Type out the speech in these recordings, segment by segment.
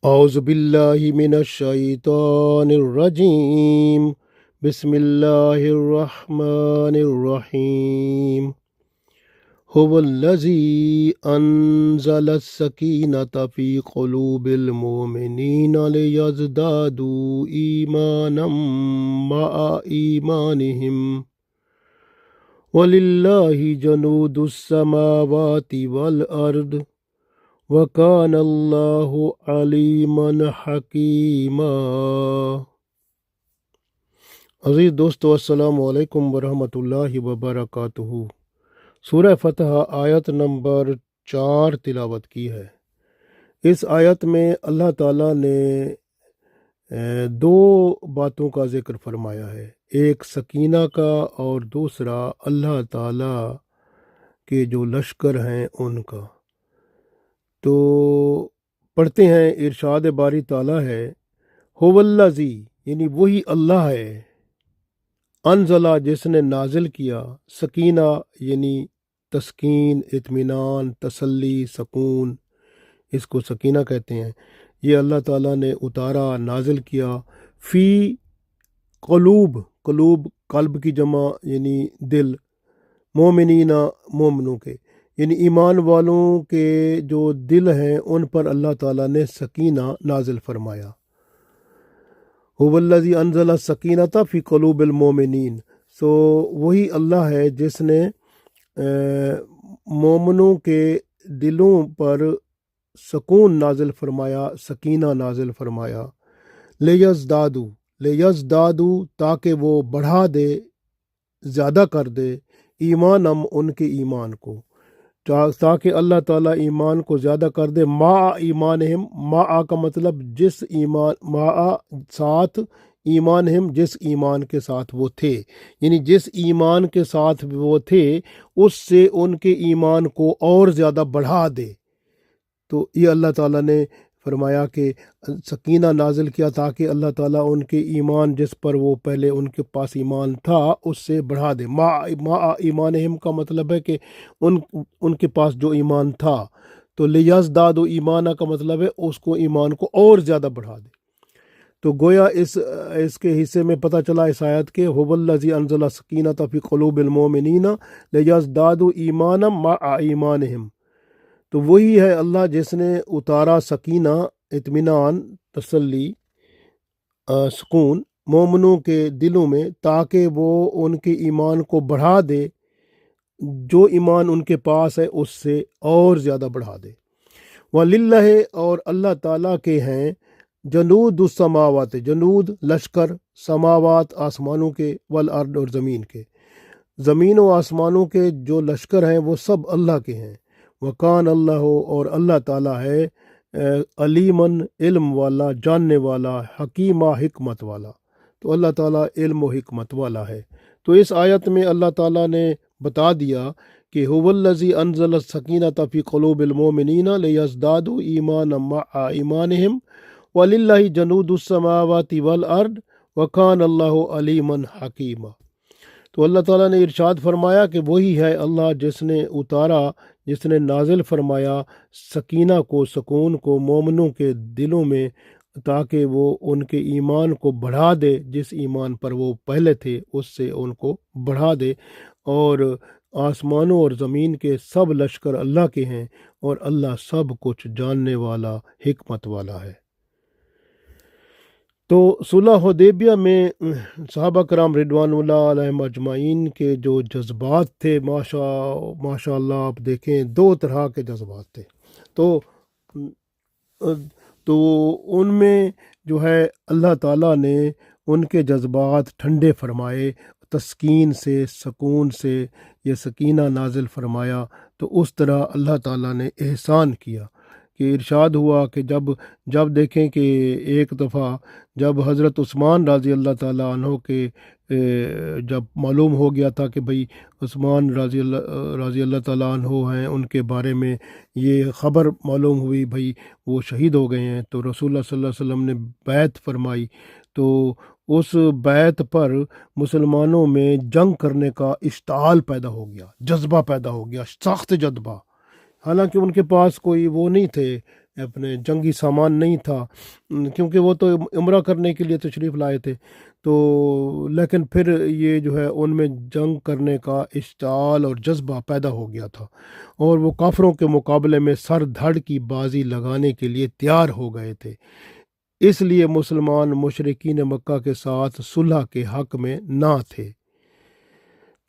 اعوذ باللہ من الشیطان الرجیم بسم اللہ الرحمن الرحیم هو الذی انزل السکینة فی قلوب المؤمنین لیزدادوا ایمانا مع ایمانہم وللہ جنود السماوات والارض وَكَانَ اللَّهُ عَلِيمًا حَكِيمًا۔ عزیز دوستو، السلام علیکم ورحمۃ اللہ وبرکاتہ۔ سورہ فتح آیت نمبر 4 تلاوت کی ہے۔ اس آیت میں اللہ تعالیٰ نے دو باتوں کا ذکر فرمایا ہے، ایک سکینہ کا اور دوسرا اللہ تعالیٰ کے جو لشکر ہیں ان کا۔ تو پڑھتے ہیں، ارشاد باری تعالیٰ ہے، هو الذی یعنی وہی اللہ ہے، انزلہ جس نے نازل کیا، سکینہ یعنی تسکین، اطمینان، تسلی، سکون، اس کو سکینہ کہتے ہیں۔ یہ اللہ تعالیٰ نے اتارا، نازل کیا، فی قلوب قلب کی جمع یعنی دل، مومنین مومنوں کے یعنی ایمان والوں کے جو دل ہیں ان پر اللہ تعالیٰ نے سکینہ نازل فرمایا۔ هو الذی انزل السکینۃ فی قلوب المومنین، وہی اللہ ہے جس نے مومنوں کے دلوں پر سکون نازل فرمایا، سکینہ نازل فرمایا۔ لیزدادو تاکہ وہ بڑھا دے، زیادہ کر دے، ایمانم ان کے ایمان کو، تاکہ اللہ تعالیٰ ایمان کو زیادہ کر دے، ما ایمانہم، ما کا مطلب جس ایمان، ما ساتھ، ایمانہم جس ایمان کے ساتھ وہ تھے، یعنی جس ایمان کے ساتھ وہ تھے اس سے ان کے ایمان کو اور زیادہ بڑھا دے۔ تو یہ اللہ تعالیٰ نے فرمایا کہ سکینہ نازل کیا تاکہ اللہ تعالیٰ ان کے ایمان جس پر وہ پہلے ان کے پاس ایمان تھا اس سے بڑھا دے۔ ما ایمانہم کا مطلب ہے کہ ان کے پاس جو ایمان تھا، تو لیزداد و ایمانہ کا مطلب ہے اس کو ایمان کو اور زیادہ بڑھا دے۔ تو گویا اس کے حصے میں پتہ چلا اس آیت کے، هو الذی انزل السکینۃ فی قلوب المؤمنین لیزدادوا ایمانا مع ایمانہم۔ تو وہی ہے اللہ جس نے اتارا سکینہ، اطمینان، تسلی، سکون مومنوں کے دلوں میں تاکہ وہ ان کے ایمان کو بڑھا دے، جو ایمان ان کے پاس ہے اس سے اور زیادہ بڑھا دے۔ وَلِلَّهِ اور اللہ تعالیٰ کے ہیں، جنود السماوات، جنود لشکر، سماوات آسمانوں کے، والارض اور زمین کے، زمین و آسمانوں کے جو لشکر ہیں وہ سب اللہ کے ہیں۔ وکان اللہ اور اللہ تعالیٰ ہے، علیمن علم والا، جاننے والا، حکیمہ حکمت والا۔ تو اللہ تعالیٰ علم و حکمت والا ہے۔ تو اس آیت میں اللہ تعالیٰ نے بتا دیا کہ هو الذی انزل السکینۃ فی قلوب المؤمنین لیزدادوا ایمانا مع ایمانہم وللہ جنود السماوات والارض وکان اللہ علیما حکیما۔ تو اللہ تعالیٰ نے ارشاد فرمایا کہ وہی ہے اللہ جس نے اتارا، جس نے نازل فرمایا سکینہ کو، سکون کو مومنوں کے دلوں میں تاکہ وہ ان کے ایمان کو بڑھا دے، جس ایمان پر وہ پہلے تھے اس سے ان کو بڑھا دے۔ اور آسمانوں اور زمین کے سب لشکر اللہ کے ہیں اور اللہ سب کچھ جاننے والا، حکمت والا ہے۔ تو صلح حدیبیہ میں صحابہ کرام رضوان اللہ علیہم اجمعین کے جو جذبات تھے، ماشاء اللہ آپ دیکھیں 2 طرح کے جذبات تھے۔ تو ان میں جو ہے اللہ تعالیٰ نے ان کے جذبات ٹھنڈے فرمائے، تسکین سے، سکون سے یہ سکینہ نازل فرمایا۔ تو اس طرح اللہ تعالیٰ نے احسان کیا کہ ارشاد ہوا کہ جب دیکھیں کہ ایک دفعہ جب حضرت عثمان رضی اللہ تعالیٰ عنہ کے جب معلوم ہو گیا تھا کہ بھئی عثمان رضی اللہ تعالیٰ عنہ ہیں، ان کے بارے میں یہ خبر معلوم ہوئی بھئی وہ شہید ہو گئے ہیں، تو رسول اللہ صلی اللہ علیہ وسلم نے بیعت فرمائی۔ تو اس بیعت پر مسلمانوں میں جنگ کرنے کا اشتعال پیدا ہو گیا، جذبہ پیدا ہو گیا، سخت جذبہ۔ حالانکہ ان کے پاس کوئی وہ نہیں تھے، اپنے جنگی سامان نہیں تھا، کیونکہ وہ تو عمرہ کرنے کے لیے تشریف لائے تھے، تو لیکن پھر یہ جو ہے ان میں جنگ کرنے کا اشتعال اور جذبہ پیدا ہو گیا تھا، اور وہ کافروں کے مقابلے میں سر دھڑ کی بازی لگانے کے لیے تیار ہو گئے تھے۔ اس لیے مسلمان مشرکین مکہ کے ساتھ صلح کے حق میں نہ تھے۔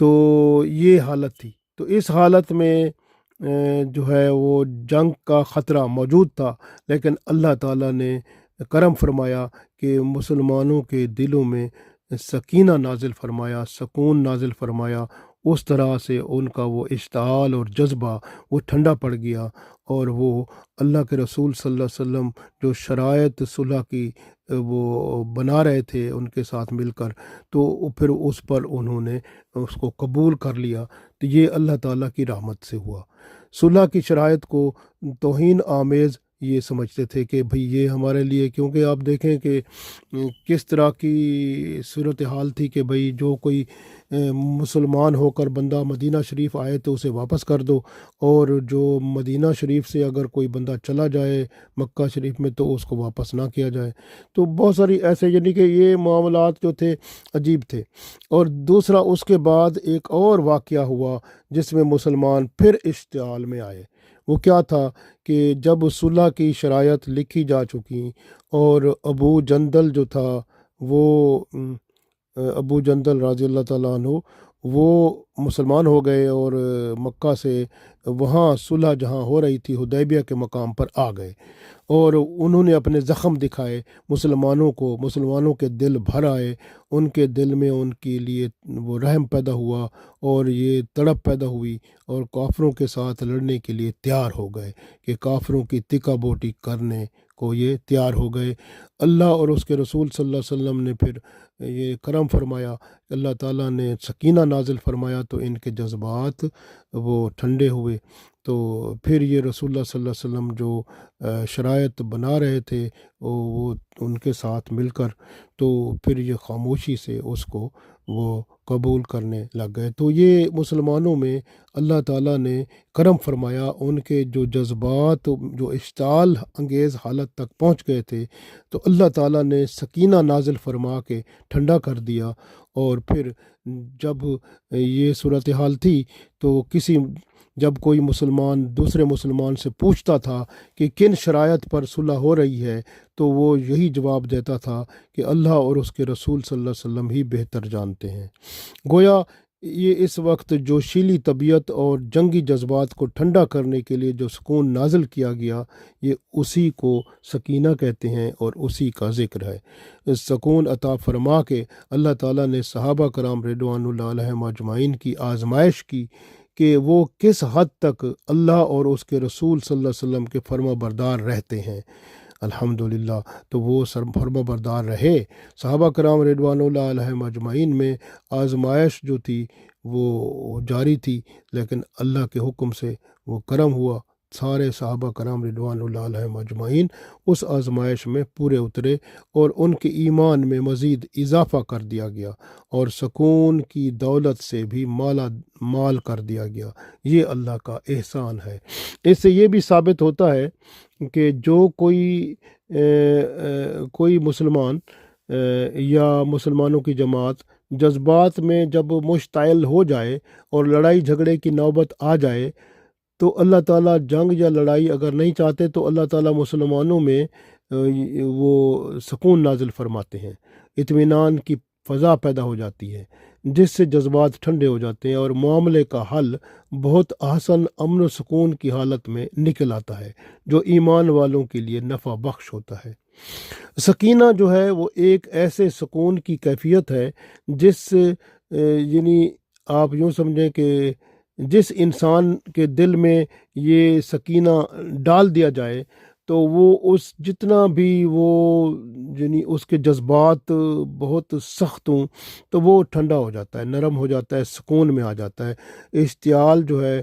تو یہ حالت تھی، تو اس حالت میں جو ہے وہ جنگ کا خطرہ موجود تھا، لیکن اللہ تعالیٰ نے کرم فرمایا کہ مسلمانوں کے دلوں میں سکینہ نازل فرمایا، سکون نازل فرمایا، اس طرح سے ان کا وہ اشتعال اور جذبہ وہ ٹھنڈا پڑ گیا، اور وہ اللہ کے رسول صلی اللہ علیہ وسلم جو شرائط صلح کی وہ بنا رہے تھے ان کے ساتھ مل کر، تو پھر اس پر انہوں نے اس کو قبول کر لیا۔ تو یہ اللہ تعالیٰ کی رحمت سے ہوا۔ صلح کی شرائط کو توہین آمیز یہ سمجھتے تھے کہ بھئی یہ ہمارے لیے، کیونکہ آپ دیکھیں کہ کس طرح کی صورتحال تھی کہ بھئی جو کوئی مسلمان ہو کر بندہ مدینہ شریف آئے تو اسے واپس کر دو، اور جو مدینہ شریف سے اگر کوئی بندہ چلا جائے مکہ شریف میں تو اس کو واپس نہ کیا جائے۔ تو بہت ساری ایسے، یعنی کہ یہ معاملات جو تھے عجیب تھے۔ اور دوسرا اس کے بعد ایک اور واقعہ ہوا جس میں مسلمان پھر اشتعال میں آئے۔ وہ کیا تھا کہ جب صلح کی شرائط لکھی جا چکی اور ابو جندل جو تھا وہ ابو جندل رضی اللہ تعالیٰ عنہ وہ مسلمان ہو گئے، اور مکہ سے وہاں صلح جہاں ہو رہی تھی حدیبیہ کے مقام پر آ گئے، اور انہوں نے اپنے زخم دکھائے مسلمانوں کو، مسلمانوں کے دل بھر آئے، ان کے دل میں ان کے لیے وہ رحم پیدا ہوا اور یہ تڑپ پیدا ہوئی، اور کافروں کے ساتھ لڑنے کے لیے تیار ہو گئے کہ کافروں کی تکا بوٹی کرنے کو یہ تیار ہو گئے۔ اللہ اور اس کے رسول صلی اللہ علیہ وسلم نے پھر یہ کرم فرمایا، اللہ تعالیٰ نے سکینہ نازل فرمایا، تو ان کے جذبات وہ ٹھنڈے ہوئے۔ تو پھر یہ رسول اللہ صلی اللہ علیہ وسلم جو شرائط بنا رہے تھے وہ ان کے ساتھ مل کر، تو پھر یہ خاموشی سے اس کو وہ قبول کرنے لگ گئے۔ تو یہ مسلمانوں میں اللہ تعالیٰ نے کرم فرمایا، ان کے جو جذبات جو اشتعال انگیز حالت تک پہنچ گئے تھے تو اللہ تعالیٰ نے سکینہ نازل فرما کے ٹھنڈا کر دیا۔ اور پھر جب یہ صورتحال تھی تو جب کوئی مسلمان دوسرے مسلمان سے پوچھتا تھا کہ کن شرائط پر صلح ہو رہی ہے تو وہ یہی جواب دیتا تھا کہ اللہ اور اس کے رسول صلی اللہ علیہ وسلم ہی بہتر جانتے ہیں۔ گویا یہ اس وقت جو شیلی طبیعت اور جنگی جذبات کو ٹھنڈا کرنے کے لیے جو سکون نازل کیا گیا، یہ اسی کو سکینہ کہتے ہیں اور اسی کا ذکر ہے۔ اس سکون عطا فرما کے اللہ تعالیٰ نے صحابہ کرام رضوان اللہ علیہم اجمعین کی آزمائش کی کہ وہ کس حد تک اللہ اور اس کے رسول صلی اللہ علیہ وسلم کے فرما بردار رہتے ہیں۔ الحمدللہ، تو وہ فرما بردار رہے۔ صحابہ کرام رضوان اللہ علیہم اجمعین میں آزمائش جو تھی وہ جاری تھی، لیکن اللہ کے حکم سے وہ کرم ہوا، سارے صحابہ کرام رضوان اللہ علیہم اجمعین اس آزمائش میں پورے اترے، اور ان کے ایمان میں مزید اضافہ کر دیا گیا، اور سکون کی دولت سے بھی مالا مال کر دیا گیا۔ یہ اللہ کا احسان ہے۔ اس سے یہ بھی ثابت ہوتا ہے کہ جو کوئی مسلمان یا مسلمانوں کی جماعت جذبات میں جب مشتعل ہو جائے اور لڑائی جھگڑے کی نوبت آ جائے تو اللہ تعالیٰ جنگ یا لڑائی اگر نہیں چاہتے تو اللہ تعالیٰ مسلمانوں میں وہ سکون نازل فرماتے ہیں، اطمینان کی فضا پیدا ہو جاتی ہے، جس سے جذبات ٹھنڈے ہو جاتے ہیں اور معاملے کا حل بہت احسن امن و سکون کی حالت میں نکل آتا ہے، جو ایمان والوں کے لیے نفع بخش ہوتا ہے۔ سکینہ جو ہے وہ ایک ایسے سکون کی کیفیت ہے جس یعنی آپ یوں سمجھیں کہ جس انسان کے دل میں یہ سکینہ ڈال دیا جائے تو وہ اس جتنا بھی وہ یعنی اس کے جذبات بہت سخت ہوں تو وہ ٹھنڈا ہو جاتا ہے، نرم ہو جاتا ہے، سکون میں آ جاتا ہے۔ اشتعال جو ہے